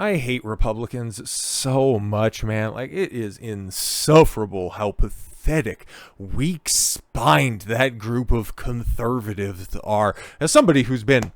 I hate Republicans so much, man. Like, it is insufferable how pathetic, weak-spined that group of conservatives are. As somebody who's been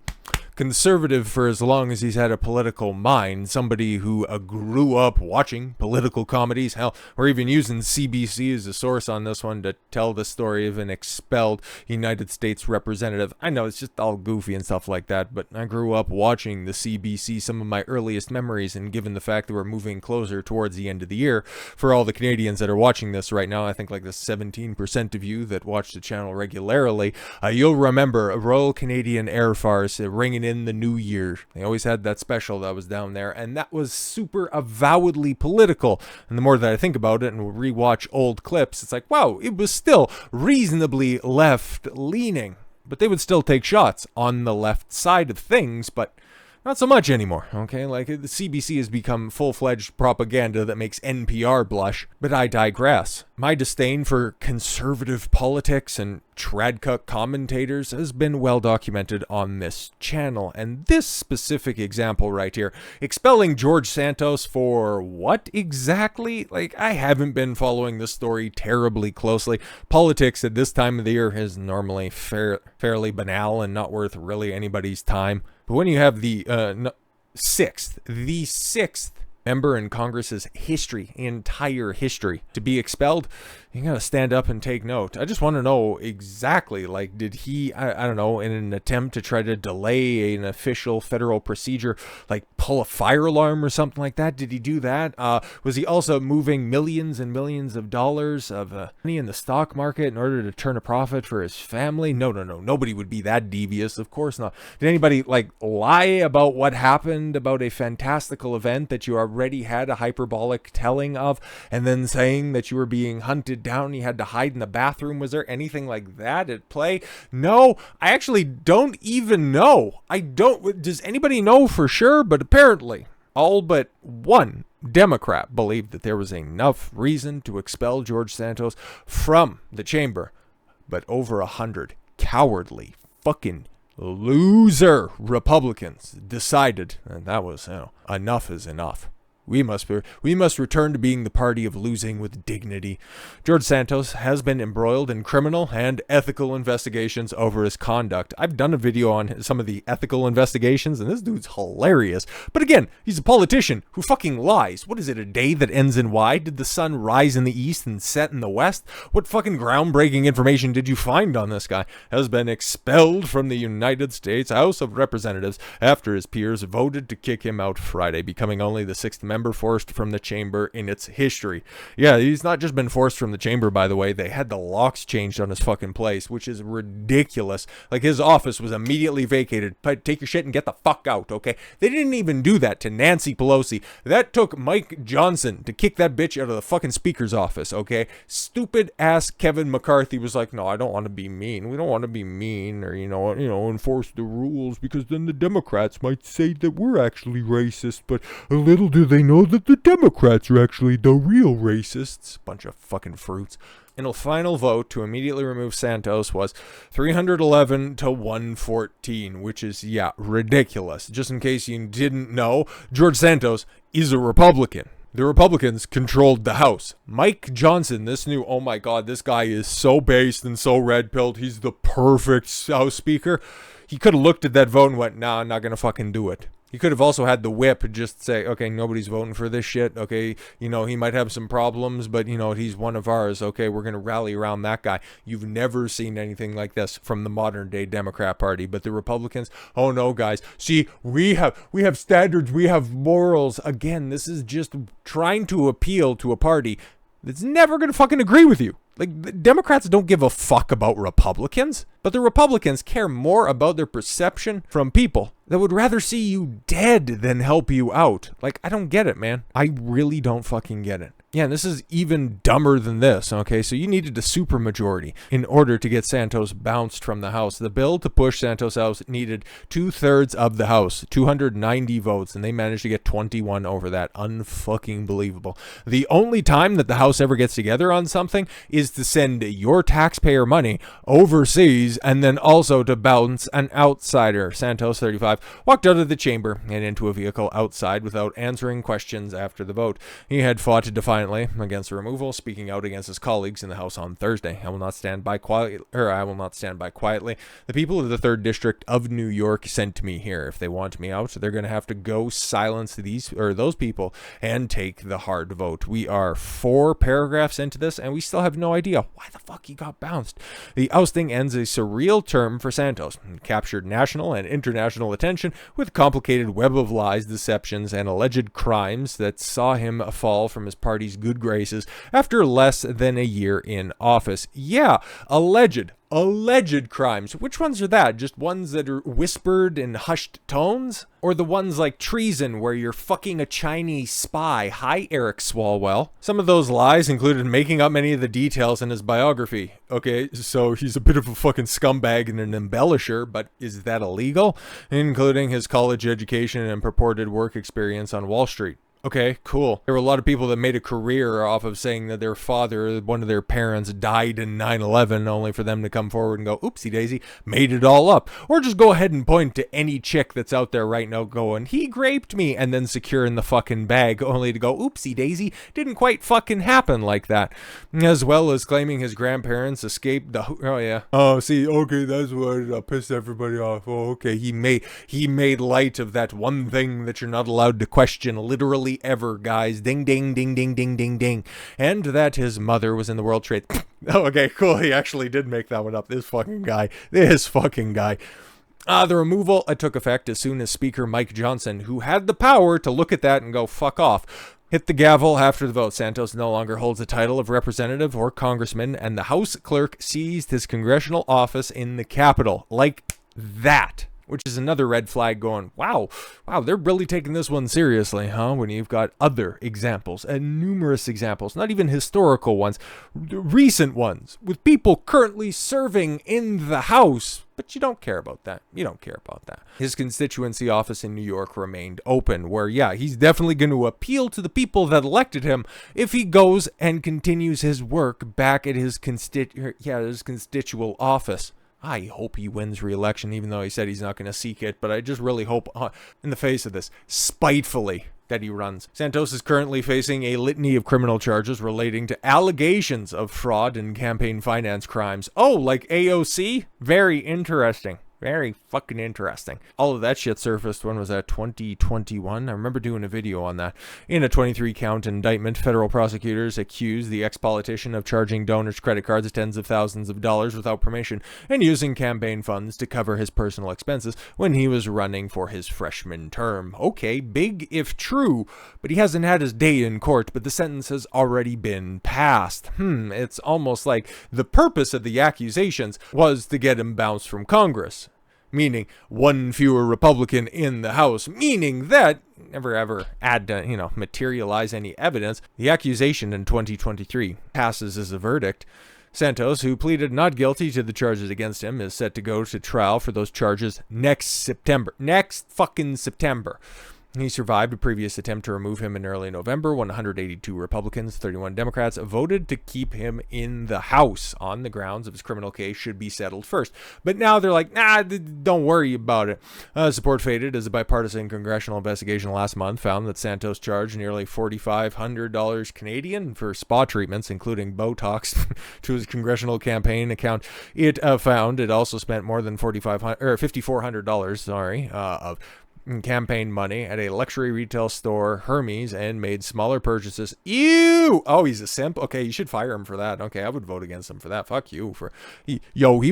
conservative for as long as he's had a political mind, somebody who grew up watching political comedies. Hell, we're even using CBC as a source on this one to tell the story of an expelled United States representative. I know it's just all goofy and stuff like that, but I grew up watching the CBC, some of my earliest memories, and given the fact that we're moving closer towards the end of the year, for all the Canadians that are watching this right now, I think like the 17% of you that watch the channel regularly, you'll remember a Royal Canadian Air Force ringing in the new year. They always had that special that was down there, and that was super avowedly political. And the more that I think about it and rewatch old clips, it's like, wow, it was still reasonably left-leaning. But they would still take shots on the left side of things, but not so much anymore, okay? Like, the CBC has become full-fledged propaganda that makes NPR blush. But I digress. My disdain for conservative politics and tradcuck commentators has been well documented on this channel. And this specific example right here, expelling George Santos for what exactly? Like, I haven't been following this story terribly closely. Politics at this time of the year is normally fairly banal and not worth really anybody's time. But when you have the sixth member in Congress's entire history, to be expelled, you gotta stand up and take note. I just want to know exactly, like, did he, I don't know, in an attempt to try to delay an official federal procedure, like pull a fire alarm or something like that? Did he do that? Was he also moving millions and millions of dollars of money in the stock market in order to turn a profit for his family? No. Nobody would be that devious. Of course not. Did anybody, like, lie about what happened, about a fantastical event that you already had a hyperbolic telling of, and then saying that you were being hunted down, you had to hide in the bathroom? Was there anything like that at play? No, I actually don't even know. Does anybody know for sure? But apparently, all but one Democrat believed that there was enough reason to expel George Santos from the chamber. But over 100 cowardly fucking loser Republicans decided, and that was, enough is enough. We must return to being the party of losing with dignity. George Santos has been embroiled in criminal and ethical investigations over his conduct. I've done a video on some of the ethical investigations, and this dude's hilarious. But again, he's a politician who fucking lies. What is it, a day that ends in Y? Did the sun rise in the east and set in the west? What fucking groundbreaking information did you find on this guy? Has been expelled from the United States House of Representatives after his peers voted to kick him out Friday, becoming only the sixth member forced from the chamber in its history. Yeah, he's not just been forced from the chamber, by the way. They had the locks changed on his fucking place, which is ridiculous. Like, his office was immediately vacated. Take your shit and get the fuck out, okay? They didn't even do that to Nancy Pelosi. That took Mike Johnson to kick that bitch out of the fucking speaker's office, okay? Stupid ass Kevin McCarthy was like, no, I don't want to be mean. We don't want to be mean or, enforce the rules, because then the Democrats might say that we're actually racist. But little do they know that the Democrats are actually the real racists. Bunch of fucking fruits. And a final vote to immediately remove Santos was 311 to 114, which is, ridiculous. Just in case you didn't know, George Santos is a Republican. The Republicans controlled the House. Mike Johnson, this new, oh my God, this guy is so based and so red-pilled. He's the perfect House Speaker. He could have looked at that vote and went, nah, I'm not going to fucking do it. He could have also had the whip just say, okay, nobody's voting for this shit. Okay, he might have some problems, but, he's one of ours. Okay, we're going to rally around that guy. You've never seen anything like this from the modern day Democrat Party. But the Republicans, oh no, guys. See, we have standards. We have morals. Again, this is just trying to appeal to a party that's never going to fucking agree with you. Like, the Democrats don't give a fuck about Republicans, but the Republicans care more about their perception from people that would rather see you dead than help you out. Like, I don't get it, man. I really don't fucking get it. Yeah, and this is even dumber than this, okay? So you needed a supermajority in order to get Santos bounced from the House. The bill to push Santos out needed 2/3 of the House, 290 votes, and they managed to get 21 over that. Unfucking believable. The only time that the House ever gets together on something is to send your taxpayer money overseas please, and then also to bounce an outsider. Santos, 35, walked out of the chamber and into a vehicle outside without answering questions after the vote. He had fought defiantly against the removal, speaking out against his colleagues in the House on Thursday. I will not stand by quietly. The people of the 3rd District of New York sent me here. If they want me out, they're going to have to go silence those people and take the hard vote. We are 4 paragraphs into this, and we still have no idea why the fuck he got bounced. The ousting ends a surreal term for Santos. He captured national and international attention with a complicated web of lies, deceptions, and alleged crimes that saw him fall from his party's good graces after less than a year in office. Yeah, alleged crimes. Which ones are that? Just ones that are whispered in hushed tones? Or the ones like treason where you're fucking a Chinese spy? Hi, Eric Swalwell. Some of those lies included making up many of the details in his biography. Okay, so he's a bit of a fucking scumbag and an embellisher, but is that illegal? Including his college education and purported work experience on Wall Street. Okay, cool. There were a lot of people that made a career off of saying that their father, one of their parents, died in 9/11, only for them to come forward and go, oopsie daisy, made it all up. Or just go ahead and point to any chick that's out there right now going, he raped me, and then secure in the fucking bag, only to go, oopsie daisy, didn't quite fucking happen like that. As well as claiming his grandparents escaped the, oh yeah. Oh, see, okay, that's what pissed everybody off. Oh, okay, he made light of that one thing that you're not allowed to question, literally ever, guys. Ding, ding, ding, ding, ding, ding, ding. And that his mother was in the World Trade. Oh, okay, cool. He actually did make that one up. This fucking guy. The removal took effect as soon as Speaker Mike Johnson, who had the power to look at that and go, fuck off, hit the gavel after the vote. Santos no longer holds the title of representative or congressman, and the House clerk seized his congressional office in the Capitol. Like that. Which is another red flag going, wow, they're really taking this one seriously, huh? When you've got other examples, and numerous examples, not even historical ones, recent ones, with people currently serving in the House. But you don't care about that. His constituency office in New York remained open, where, yeah, he's definitely going to appeal to the people that elected him if he goes and continues his work back at his constitutional office. I hope he wins re-election, even though he said he's not going to seek it, but I just really hope, in the face of this, spitefully, that he runs. Santos is currently facing a litany of criminal charges relating to allegations of fraud and campaign finance crimes. Oh, like AOC? Very interesting. Very fucking interesting. All of that shit surfaced, when was that, 2021? I remember doing a video on that. In a 23-count indictment, federal prosecutors accused the ex-politician of charging donors' credit cards tens of thousands of dollars without permission and using campaign funds to cover his personal expenses when he was running for his freshman term. Okay, big if true, but he hasn't had his day in court, but the sentence has already been passed. It's almost like the purpose of the accusations was to get him bounced from Congress. Meaning one fewer Republican in the House, meaning that never ever had to, materialize any evidence. The accusation in 2023 passes as a verdict. Santos, who pleaded not guilty to the charges against him, is set to go to trial for those charges next September. Next fucking September. He survived a previous attempt to remove him in early November when 182 Republicans, 31 Democrats voted to keep him in the House on the grounds of his criminal case should be settled first. But now they're like, nah, don't worry about it. Support faded as a bipartisan congressional investigation last month found that Santos charged nearly $4,500 Canadian for spa treatments, including Botox, to his congressional campaign account. It found it also spent more than $5,400, of campaign money at a luxury retail store, Hermes, and made smaller purchases. Ew! Oh, he's a simp? Okay, you should fire him for that. Okay, I would vote against him for that. Fuck you. He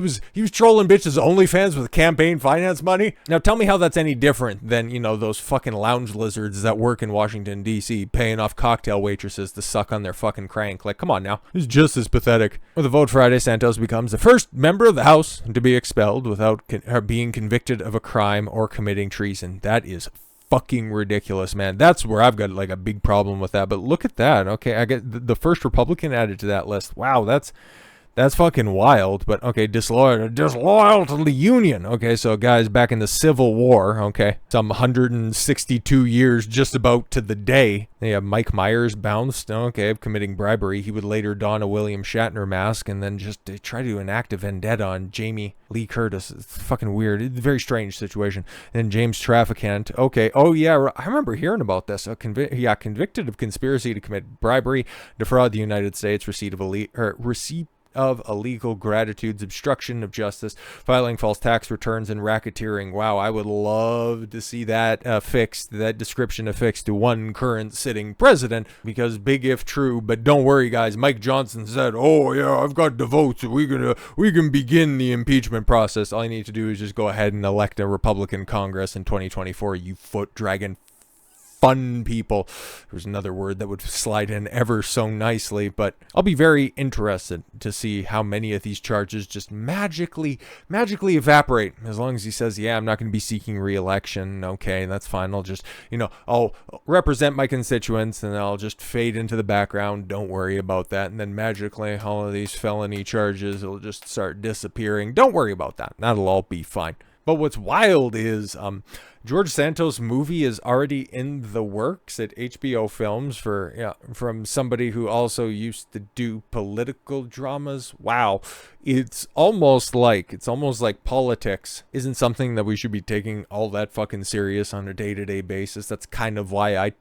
was trolling bitches OnlyFans with campaign finance money. Now tell me how that's any different than, those fucking lounge lizards that work in Washington, D.C., paying off cocktail waitresses to suck on their fucking crank. Like, come on now. It's just as pathetic. With a vote Friday, Santos becomes the first member of the House to be expelled without being convicted of a crime or committing treason. That is fucking ridiculous, man. That's where I've got like a big problem with that. But look at that. Okay, I get the first Republican added to that list. Wow, that's That's fucking wild, but okay, disloyal to the Union. Okay, so guys, back in the Civil War, okay, some 162 years just about to the day, they have Mike Myers bounced, okay, committing bribery. He would later don a William Shatner mask and then just try to enact a vendetta on Jamie Lee Curtis. It's fucking weird. It's a very strange situation. And James Trafficant, okay, oh yeah, I remember hearing about this. Convicted of conspiracy to commit bribery, defraud the United States, receipt of illegal gratitudes, obstruction of justice, filing false tax returns, and racketeering. Wow, I would love to see that that description affixed to one current sitting president, because big if true, but don't worry guys, Mike Johnson said, oh yeah, I've got the votes, we can begin the impeachment process. All you need to do is just go ahead and elect a Republican Congress in 2024, you foot dragging fun people. There's another word that would slide in ever so nicely, but I'll be very interested to see how many of these charges just magically evaporate. As long as he says, yeah, I'm not going to be seeking re-election, okay, that's fine. I'll just, I'll represent my constituents and I'll just fade into the background. Don't worry about that. And then magically all of these felony charges will just start disappearing. Don't worry about that. That'll all be fine. But what's wild is George Santos' movie is already in the works at HBO Films from somebody who also used to do political dramas. Wow. It's almost like politics isn't something that we should be taking all that fucking serious on a day-to-day basis. That's kind of why I've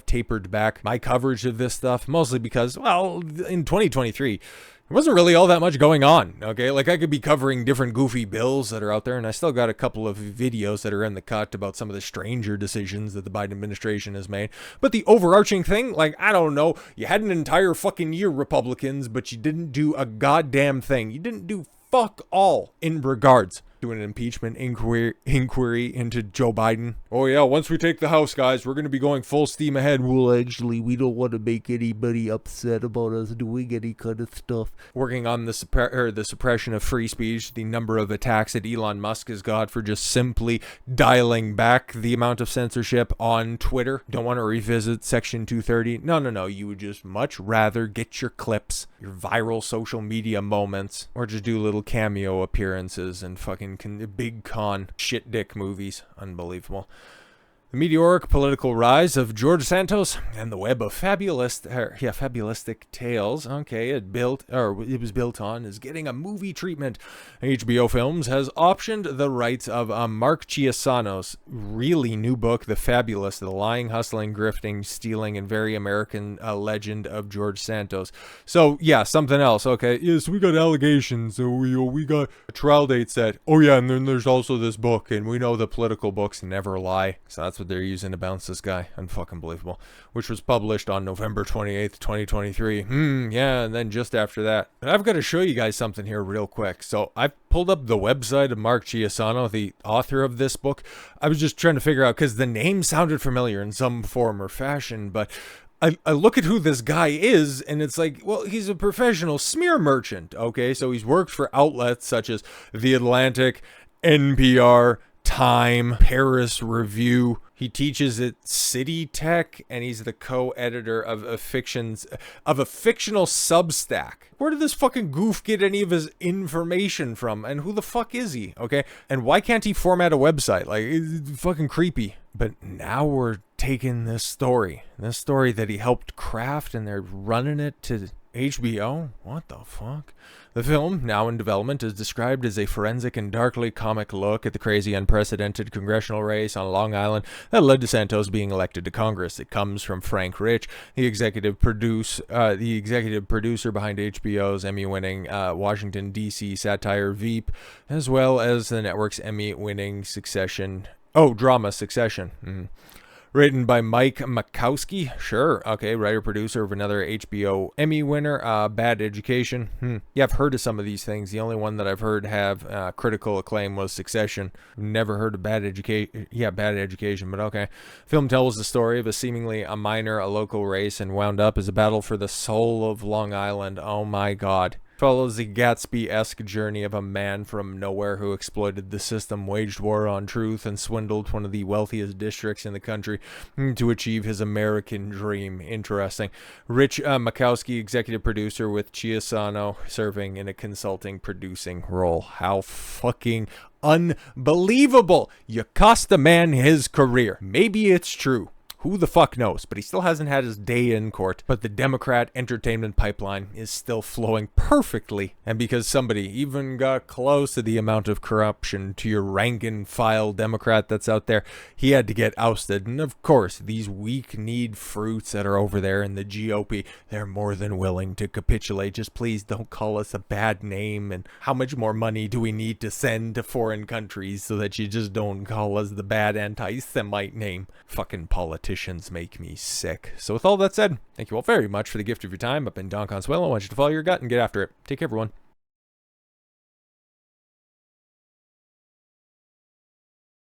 tapered back my coverage of this stuff, mostly because, well, in 2023, there wasn't really all that much going on, okay? Like, I could be covering different goofy bills that are out there, and I still got a couple of videos that are in the cut about some of the stranger decisions that the Biden administration has made. But the overarching thing, like, I don't know, you had an entire fucking year, Republicans, but you didn't do a goddamn thing. You didn't do fuck all in regards to an impeachment inquiry into Joe Biden. Oh yeah, once we take the House, guys, we're going to be going full steam ahead. Well, actually, we don't want to make anybody upset about us doing any kind of stuff. Working on the suppression of free speech, the number of attacks that Elon Musk has got for just simply dialing back the amount of censorship on Twitter. Don't want to revisit Section 230. No. You would just much rather get your clips, your viral social media moments, or just do little cameo appearances and fucking big con shit dick movies. Unbelievable. The meteoric political rise of George Santos and the web of fabulistic tales, okay, it was built on, is getting a movie treatment. HBO Films has optioned the rights of Mark Chiusano's really new book, The Fabulist, the lying, hustling, grifting, stealing, and very American legend of George Santos. So, yeah, something else, okay. Yes, we got allegations, so we got a trial date set. Oh, yeah, and then there's also this book, and we know the political books never lie. So that's what they're using to bounce this guy. Unfucking believable. Which was published on November 28th, 2023. Yeah, and then just after that. And I've got to show you guys something here real quick. So I've pulled up the website of Mark Chiusano, the author of this book. I was just trying to figure out, because the name sounded familiar in some form or fashion, but I look at who this guy is, and it's like, well, he's a professional smear merchant, okay? So he's worked for outlets such as The Atlantic, NPR, Time, Paris Review. He teaches at City Tech, and he's the co-editor of a fictional Substack. Where did this fucking goof get any of his information from? And who the fuck is he? Okay, and why can't he format a website? Like, it's fucking creepy. But now we're taking this story that he helped craft, and they're running it to HBO? What the fuck? The film, now in development, is described as a forensic and darkly comic look at the crazy, unprecedented congressional race on Long Island that led to Santos being elected to Congress. It comes from Frank Rich, the executive producer behind HBO's Emmy-winning Washington, D.C. satire Veep, as well as the network's Emmy-winning drama Succession. Written by Mike Makowski, sure, okay, writer-producer of another HBO Emmy winner, Bad Education. Yeah, I've heard of some of these things. The only one that I've heard have critical acclaim was Succession. Never heard of Bad Education, but okay. Film tells the story of a minor, a local race, and wound up as a battle for the soul of Long Island. Oh my god. Follows the Gatsby-esque journey of a man from nowhere who exploited the system, waged war on truth, and swindled one of the wealthiest districts in the country to achieve his American dream. Interesting. Rich Makowski, executive producer, with Chiusano serving in a consulting producing role. How fucking unbelievable! You cost a man his career. Maybe it's true. Who the fuck knows? But he still hasn't had his day in court. But the Democrat entertainment pipeline is still flowing perfectly. And because somebody even got close to the amount of corruption to your rank and file Democrat that's out there, he had to get ousted. And of course, these weak-kneed fruits that are over there in the GOP, they're more than willing to capitulate. Just please don't call us a bad name. And how much more money do we need to send to foreign countries so that you just don't call us the bad anti-Semite name? Fucking politicians make me sick. So with all that said, thank you all very much for the gift of your time. I've been Don Consuelo. I want you to follow your gut and get after it. Take care, everyone.